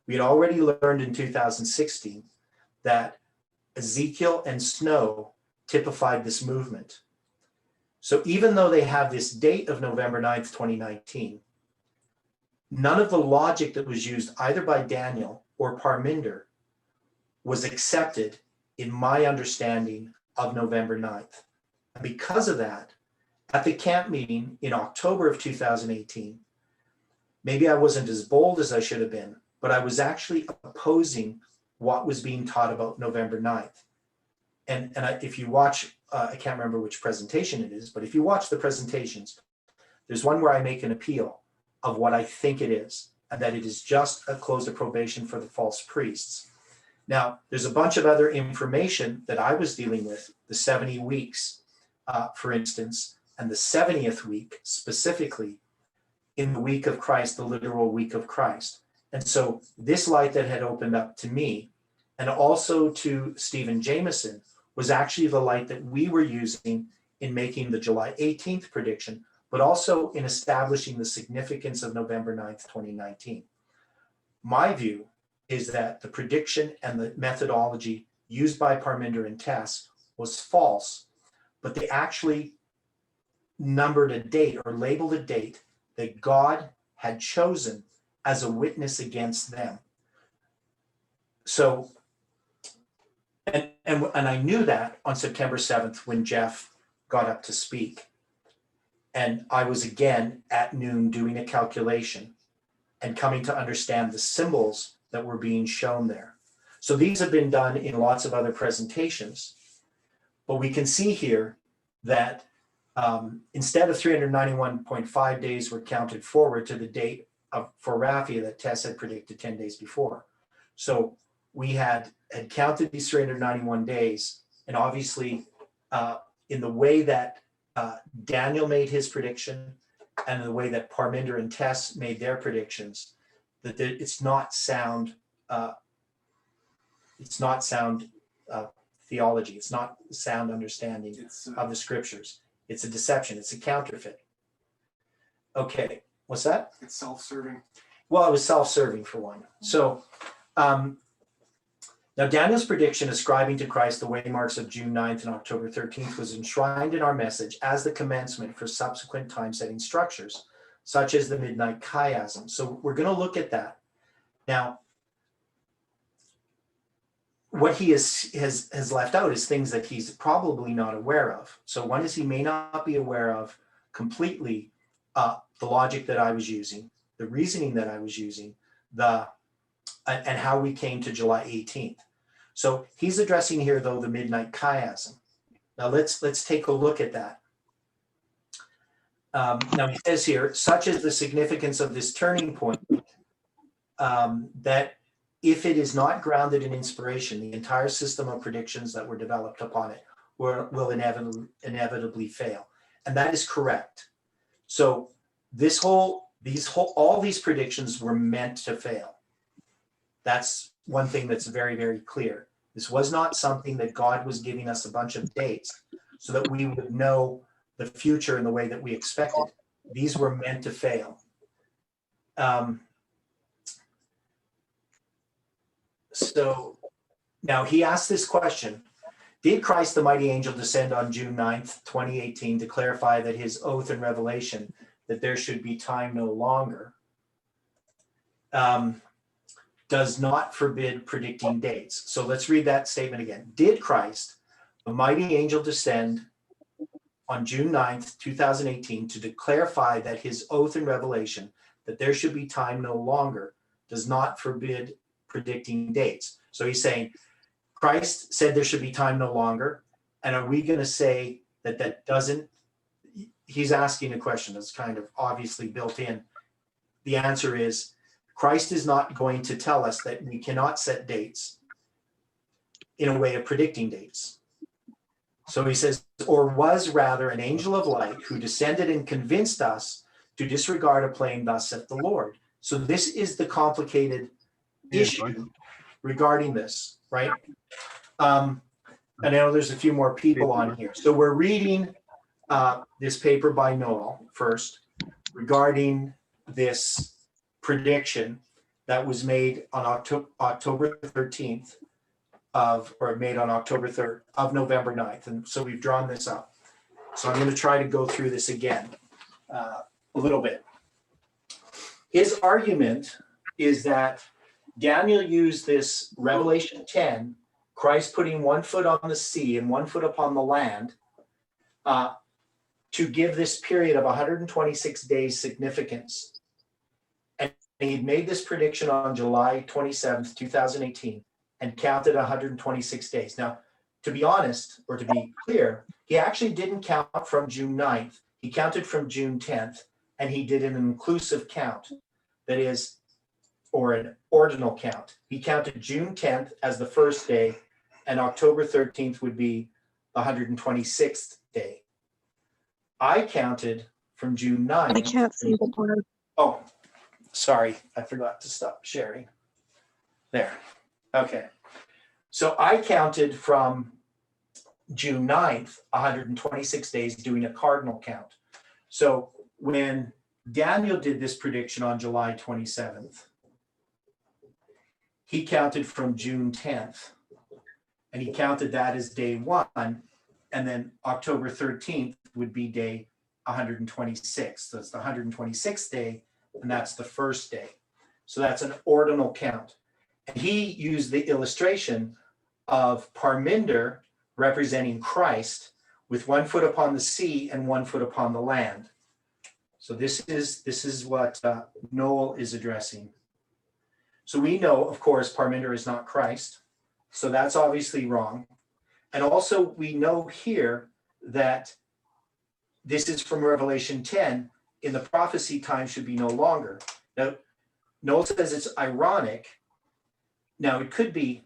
We had already learned in 2016 that Ezekiel and Snow typified this movement. So even though they have this date of November 9th, 2019, none of the logic that was used either by Daniel or Parminder was accepted in my understanding of November 9th. And because of that, at the camp meeting in October of 2018, maybe I wasn't as bold as I should have been, but I was actually opposing what was being taught about November 9th. And if you watch, I can't remember which presentation it is, but if you watch the presentations, there's one where I make an appeal of what I think it is, and that it is just a close of probation for the false priests. Now, there's a bunch of other information that I was dealing with, the 70 weeks, for instance, and the 70th week specifically in the week of Christ, the literal week of Christ. And so this light that had opened up to me and also to Stephen Jameson was actually the light that we were using in making the July 18th prediction, but also in establishing the significance of November 9th, 2019. My view is that the prediction and the methodology used by Parminder and Tess was false, but they actually numbered a date or labeled a date that God had chosen as a witness against them. So, and I knew that on September 7th when Jeff got up to speak. And I was again at noon doing a calculation and coming to understand the symbols that were being shown there. So these have been done in lots of other presentations, but we can see here that instead of 391.5 days were counted forward to the date for Raphia that Tess had predicted 10 days before. So we had counted these 391 days, and obviously in the way that Daniel made his prediction and the way that Parminder and Tess made their predictions, that it's not sound theology. It's not sound understanding of the scriptures. It's a deception. It's a counterfeit. Okay, what's that? It's self-serving. Well, it was self-serving for one. So now Daniel's prediction ascribing to Christ the waymarks of June 9th and October 13th was enshrined in our message as the commencement for subsequent time-setting structures, such as the midnight chiasm. So we're going to look at that. Now, what he has left out is things that he's probably not aware of. So one is he may not be aware of completely the logic that I was using, the reasoning that I was using, and how we came to July 18th. So he's addressing here, though, the midnight chiasm. Now let's take a look at that. Now he says here, such is the significance of this turning point, that if it is not grounded in inspiration, the entire system of predictions that were developed upon it will inevitably fail. And that is correct. So all these predictions were meant to fail. That's one thing that's very, very clear. This was not something that God was giving us a bunch of dates so that we would know the future in the way that we expected. These were meant to fail. So now he asked this question: did Christ the mighty angel descend on June 9th, 2018 to clarify that his oath and revelation that there should be time no longer? does not forbid predicting dates. So let's read that statement again. Did Christ, a mighty angel, descend on June 9th, 2018 to clarify that his oath and revelation that there should be time no longer does not forbid predicting dates? So he's saying Christ said there should be time no longer. And are we going to say that that doesn't? He's asking a question that's kind of obviously built in. The answer is Christ is not going to tell us that we cannot set dates in a way of predicting dates. So he says, or was rather an angel of light who descended and convinced us to disregard a plain thus saith the Lord. So this is the complicated issue regarding this, right? I know there's a few more people on here. So we're reading this paper by Noel first regarding this prediction that was made on October 13th made on October 3rd of November 9th. And so we've drawn this up. So I'm going to try to go through this again a little bit. His argument is that Daniel used this Revelation 10, Christ putting 1 foot on the sea and 1 foot upon the land, to give this period of 126 days significance. And he made this prediction on July 27th, 2018, and counted 126 days. Now, to be honest, or to be clear, he actually didn't count from June 9th. He counted from June 10th, and he did an inclusive count, that is, or an ordinal count. He counted June 10th as the first day, and October 13th would be the 126th day. I counted from June 9th. I can't see the board. Oh, sorry, I forgot to stop sharing. There. Okay. So I counted from June 9th, 126 days, doing a cardinal count. So when Daniel did this prediction on July 27th, he counted from June 10th, and he counted that as day 1, and then October 13th would be day 126. So it's the 126th day, and that's the first day. So that's an ordinal count. And he used the illustration of Parminder representing Christ with 1 foot upon the sea and 1 foot upon the land. So this is what Noel is addressing. So we know, of course, Parminder is not Christ. So that's obviously wrong. And also we know here that this is from Revelation 10, in the prophecy time should be no longer. Now, Noel says it's ironic. Now it could be,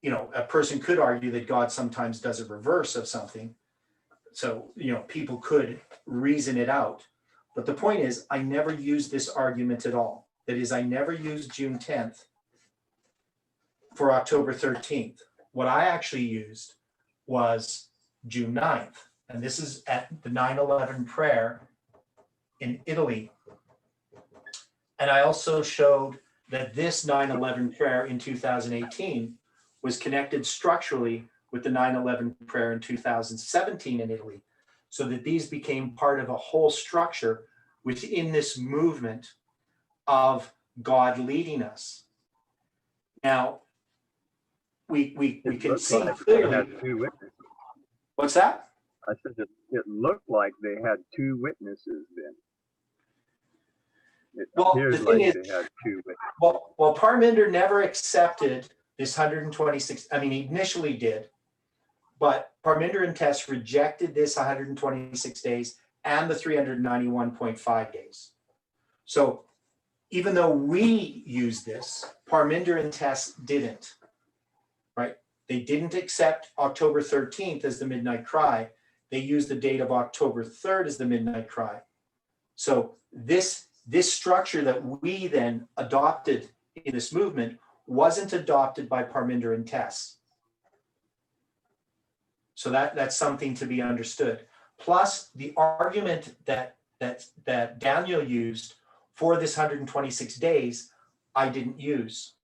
a person could argue that God sometimes does a reverse of something. So, people could reason it out. But the point is, I never used this argument at all. That is, I never used June 10th for October 13th. What I actually used was June 9th. And this is at the 9/11 prayer in Italy. And I also showed that this 9/11 prayer in 2018 was connected structurally with the 9/11 prayer in 2017 in Italy, so that these became part of a whole structure within this movement of God leading us. Now, we can see clearly. What's that? I said it looked like they had 2 witnesses then. It appears like they had 2 witnesses. Well, Parminder never accepted this 126. I mean, he initially did, but Parminder and Tess rejected this 126 days and the 391.5 days. So even though we use this, Parminder and Tess didn't, right? They didn't accept October 13th as the midnight cry. They used the date of October 3rd as the midnight cry. So this structure that we then adopted in this movement wasn't adopted by Parminder and Tess. So that's something to be understood. Plus, the argument that Daniel used for this 126 days, I didn't use.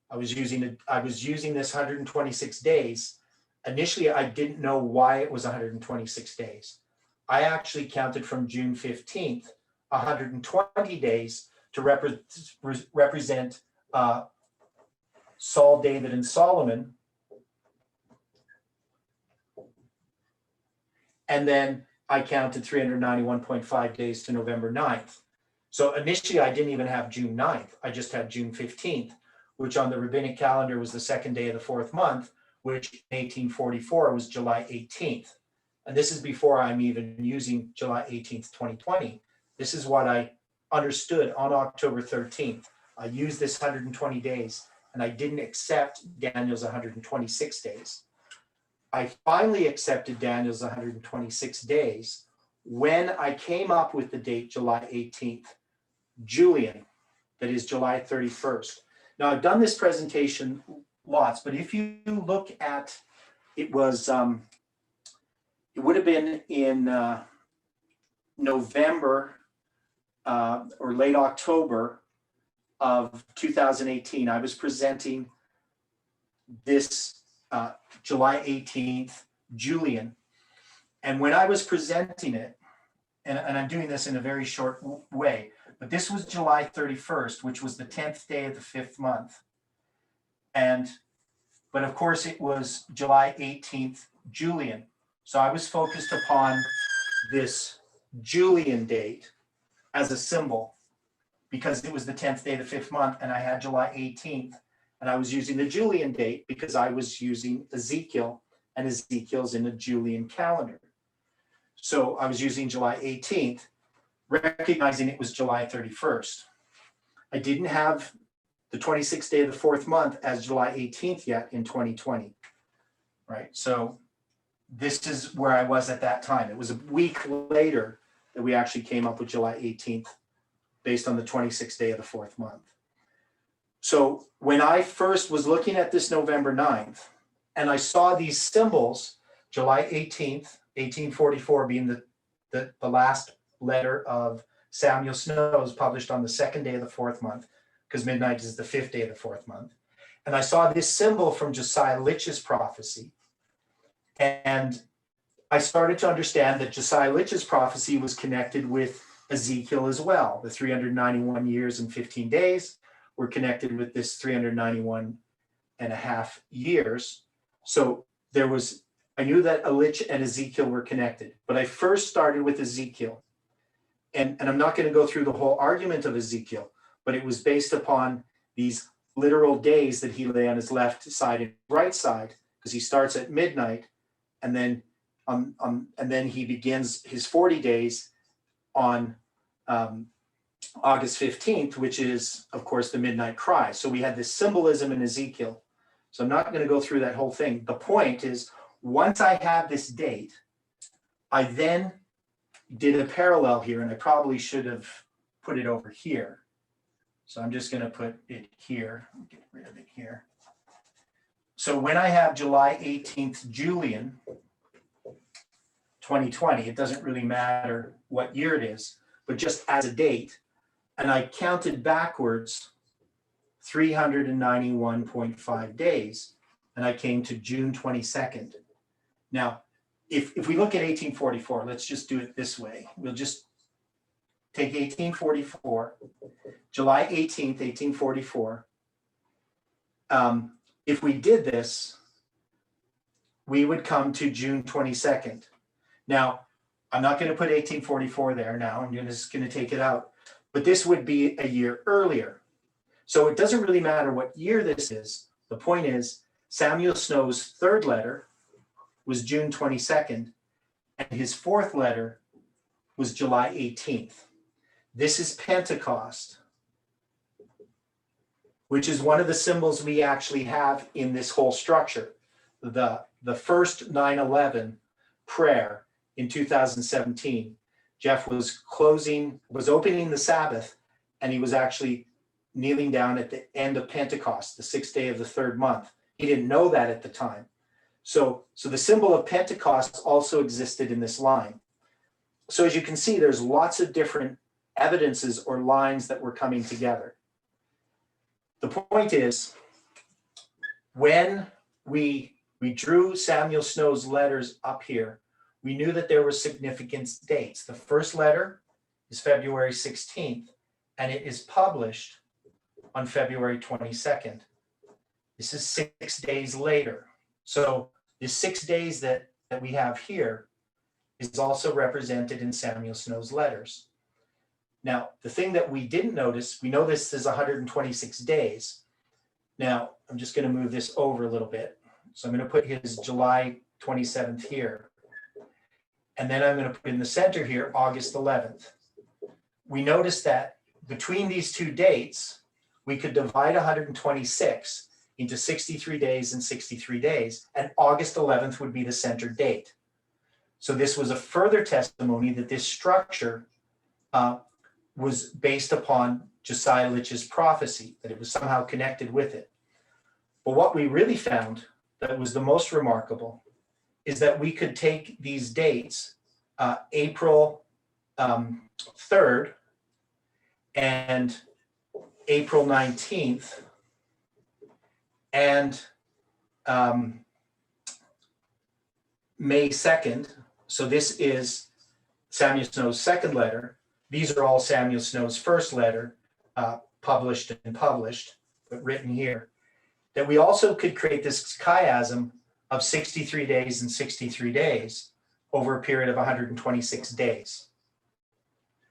I was using this 126 days. Initially, I didn't know why it was 126 days. I actually counted from June 15th, 120 days to represent Saul, David, and Solomon. And then I counted 391.5 days to November 9th. So initially I didn't even have June 9th. I just had June 15th, which on the rabbinic calendar was the second day of the fourth month, which in 1844 was July 18th. And this is before I'm even using July 18th, 2020. This is what I understood on October 13th. I used this 120 days and I didn't accept Daniel's 126 days. I finally accepted Daniel's 126 days when I came up with the date July 18th, Julian, that is July 31st. Now I've done this presentation lots, but if you look at, it was, it would have been in November or late October of 2018. I was presenting this July 18th, Julian. And when I was presenting it, and I'm doing this in a very short way, but this was July 31st, which was the 10th day of the fifth month. But of course it was July 18th, Julian. So I was focused upon this Julian date as a symbol because it was the 10th day of the fifth month and I had July 18th. And I was using the Julian date because I was using Ezekiel, and Ezekiel's in a Julian calendar. So I was using July 18th, recognizing it was July 31st. I didn't have the 26th day of the fourth month as July 18th yet in 2020, right? So this is where I was at that time. It was a week later that we actually came up with July 18th based on the 26th day of the fourth month. So when I first was looking at this November 9th, and I saw these symbols, July 18th, 1844 being the last letter of Samuel Snow's published on the second day of the fourth month, because midnight is the fifth day of the fourth month. And I saw this symbol from Josiah Litch's prophecy. And I started to understand that Josiah Litch's prophecy was connected with Ezekiel as well. The 391 years and 15 days were connected with this 391 and a half years. So there was, I knew that Litch and Ezekiel were connected, but I first started with Ezekiel. And I'm not going to go through the whole argument of Ezekiel, but it was based upon these literal days that he lay on his left side and right side, because he starts at midnight, and then he begins his 40 days on August 15th, which is, of course, the midnight cry. So we had this symbolism in Ezekiel. So I'm not going to go through that whole thing. The point is, once I have this date, I then did a parallel here, and I probably should have put it over here. So I'm just going to put it here. I'll get rid of it here. So when I have July 18th, Julian, 2020, it doesn't really matter what year it is, but just as a date, and I counted backwards 391.5 days, and I came to June 22nd. Now, if we look at 1844, let's just do it this way. We'll just take 1844, July 18th, 1844. If we did this, we would come to June 22nd. Now, I'm not going to put 1844 there now. I'm just going to take it out. But this would be a year earlier. So it doesn't really matter what year this is. The point is, Samuel Snow's third letter was June 22nd, and his fourth letter was July 18th. This is Pentecost, which is one of the symbols we actually have in this whole structure. The first 9/11 prayer in 2017, Jeff was opening the Sabbath, and he was actually kneeling down at the end of Pentecost, the sixth day of the third month. He didn't know that at the time. So the symbol of Pentecost also existed in this line. So as you can see, there's lots of different evidences or lines that were coming together. The point is, when we drew Samuel Snow's letters up here, we knew that there were significant dates. The first letter is February 16th, and it is published on February 22nd. This is 6 days later. So the 6 days that we have here is also represented in Samuel Snow's letters. Now, the thing that we didn't notice, we know this is 126 days. Now, I'm just going to move this over a little bit. So I'm going to put his July 27th here. And then I'm going to put in the center here, August 11th. We noticed that between these two dates, we could divide 126 into 63 days and 63 days, and August 11th would be the center date. So this was a further testimony that this structure was based upon Josiah Litch's prophecy, that it was somehow connected with it. But what we really found that was the most remarkable is that we could take these dates, April 3rd and April 19th, and May 2nd. So this is Samuel Snow's second letter. These are all Samuel Snow's first letter, published, but written here. That we also could create this chiasm of 63 days and 63 days over a period of 126 days.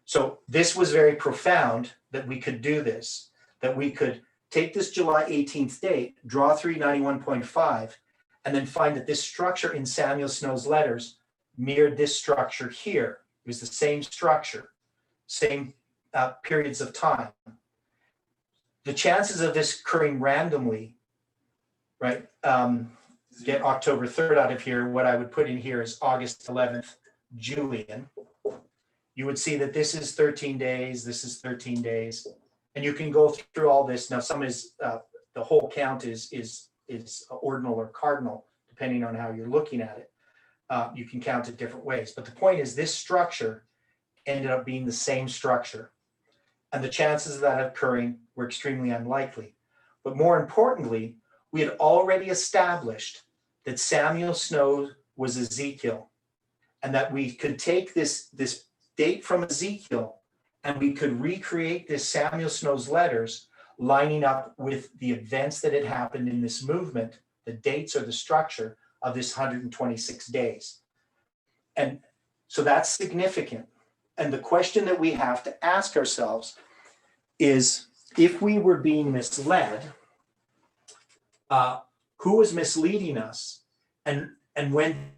So this was very profound that we could do this, that we could take this July 18th date, draw 391.5, and then find that this structure in Samuel Snow's letters mirrored this structure here. It was the same structure, same periods of time. The chances of this occurring randomly, right? Get October 3rd out of here. What I would put in here is August 11th, Julian. You would see that this is 13 days, this is 13 days. And you can go through all this. Now, some is, the whole count is ordinal or cardinal, depending on how you're looking at it. You can count it different ways. But the point is this structure ended up being the same structure. And the chances of that occurring were extremely unlikely. But more importantly, we had already established that Samuel Snow was Ezekiel, and that we could take this date from Ezekiel and we could recreate this Samuel Snow's letters lining up with the events that had happened in this movement, the dates or the structure of this 126 days. And so that's significant. And the question that we have to ask ourselves is, if we were being misled, who was misleading us, and when